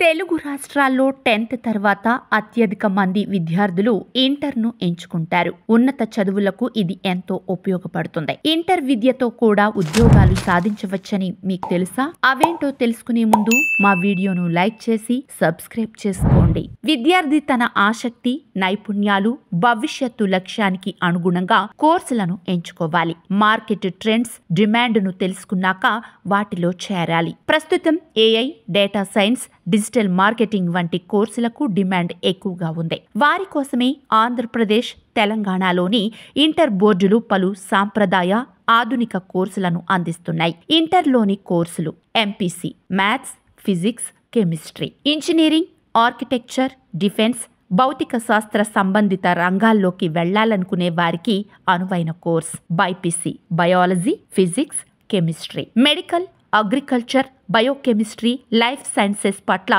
తెలుగు రాష్ట్రాల్లో 10th తర్వాత అత్యధిక మంది విద్యార్థులు ఇంటర్ను ఎంచుకుంటారు. ఉన్నత చదువులకు ఇది ఎంతో ఉపయోగపడుతుంది. ఇంటర్ విద్యతో కూడా ఉద్యోగాలు సాధించవచ్చని మీకు తెలుసా? అవేంటో తెలుసుకునే ముందు మా వీడియోను లైక్ చేసి సబ్స్క్రైబ్ చేసుకోండి. విద్యార్థి తన ఆసక్తి, నైపుణ్యాలు, భవిష్యత్తు లక్ష్యానికి అనుగుణంగా కోర్సులను ఎంచుకోవాలి. మార్కెట్ ట్రెండ్స్, డిమాండ్ను తెలుసుకున్నాక వాటిలో చేరాలి. ప్రస్తుతం AI, data science, digital marketing వంటి కోర్సులకు డిమాండ్ ఎక్కువగా ఉంది. వారి కోసమే ఆంధ్రప్రదేశ్, తెలంగాణలోని ఇంటర్ బోర్డులు పలు సాంప్రదాయ, ఆధునిక కోర్సులను అందిస్తున్నాయి. ఇంటర్లోని కోర్సులు MPC maths, physics, chemistry, engineering, architecture, defence, భౌతిక శాస్త్ర సంబంధిత రంగాల్లోకి వెళ్లాలనుకునే వారికి అనువైన course. BPC biology, physics, chemistry, medical, agriculture, biochemistry, life sciences పట్ల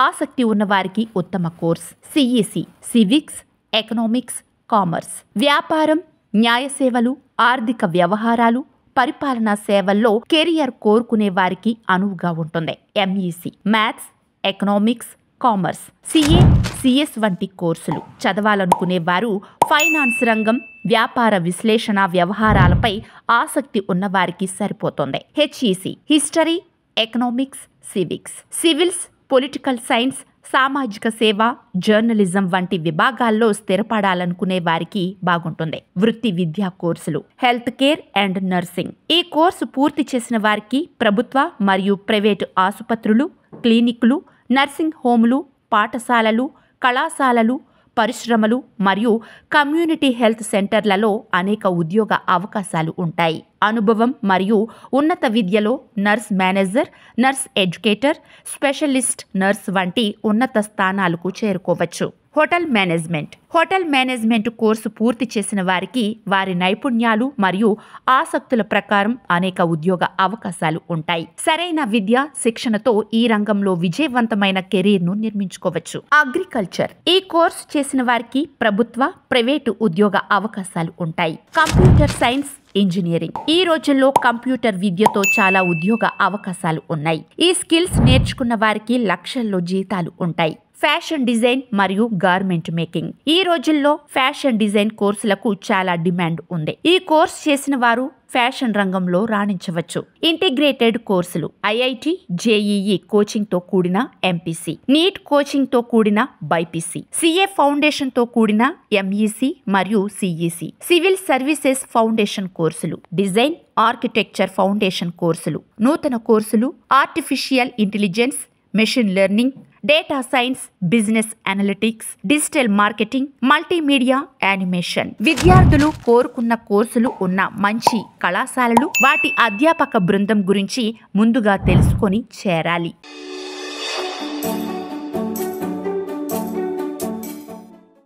ఆసక్తి ఉన్నవారికి ఉత్తమ course. CEC civics, economics, commerce, వ్యాపారం, న్యాయ సేవలు, ఆర్థిక వ్యవహారాలు, పరిపాలనా సేవల్లో కెరియర్ కోరుకునే వారికి అనువుగా ఉంటుంది. MEC maths, economics, commerce, CA, CS వంటి కోర్సులు చదవాలనుకునే వారు ఫైనాన్స్ రంగం, వ్యాపార విశ్లేషణ వ్యవహారాలపై ఆసక్తి ఉన్నవారికి సరిపోతుంది. HEC history, economics, civics, civils, political science, సామాజిక సేవ, జర్నలిజం వంటి విభాగాల్లో స్థిరపడాలనుకునే వారికి బాగుంటుంది. వృత్తి విద్యా కోర్సులు హెల్త్ కేర్ అండ్ నర్సింగ్. ఈ కోర్సు పూర్తి చేసిన వారికి ప్రభుత్వ మరియు ప్రైవేటు ఆసుపత్రులు, క్లినిక్లు, నర్సింగ్ హోములు, పాఠశాలలు, కళాశాలలు, పరిశ్రమలు మరియు కమ్యూనిటీ హెల్త్ సెంటర్లలో అనేక ఉద్యోగ అవకాశాలు ఉంటాయి. అనుభవం మరియు ఉన్నత విద్యలో nurse manager, nurse educator, specialist nurse వంటి ఉన్నత స్థానాలకు చేరుకోవచ్చు. హోటల్ మేనేజ్మెంట్ కోర్సు పూర్తి చేసిన వారికి వారి నైపుణ్యాలు మరియు ఆసక్తుల ప్రకారం అనేక ఉద్యోగ అవకాశాలు ఉంటాయి. సరైన విద్య, శిక్షణతో ఈ రంగంలో విజయవంతమైన కెరీర్ను నిర్మించుకోవచ్చు. అగ్రికల్చర్. ఈ కోర్సు చేసిన వారికి ప్రభుత్వ, ప్రైవేటు ఉద్యోగ అవకాశాలు ఉంటాయి. Computer science, engineering. ఈ రోజుల్లో కంప్యూటర్ విద్యతో చాలా ఉద్యోగ అవకాశాలు ఉన్నాయి. ఈ స్కిల్స్ నేర్చుకున్న వారికి లక్షల్లో జీతాలు ఉంటాయి. ఫ్యాషన్ డిజైన్ మరియు గార్మెంట్ మేకింగ్. ఈ రోజుల్లో ఫ్యాషన్ డిజైన్ కోర్సులకు చాలా డిమాండ్ ఉంది. ఈ కోర్సు చేసిన వారు ఫ్యాషన్ రంగంలో రాణించవచ్చు. ఇంటిగ్రేటెడ్ కోర్సులు IIT, JEE కోచింగ్ తో కూడిన MPC, నీట్ కోచింగ్ తో కూడిన BPC, CA ఫౌండేషన్ తో కూడిన MEC మరియు CEC, సివిల్ సర్వీసెస్ ఫౌండేషన్ కోర్సులు, డిజైన్, ఆర్కిటెక్చర్ ఫౌండేషన్ కోర్సులు, నూతన కోర్సులు, artificial intelligence, machine learning, data science, business analytics, digital marketing, multimedia, animation. విద్యార్థులు కోరుకున్న కోర్సులు ఉన్న మంచి కళాశాలలు, వాటి అధ్యాపక బృందం గురించి ముందుగా తెలుసుకొని చేరాలి.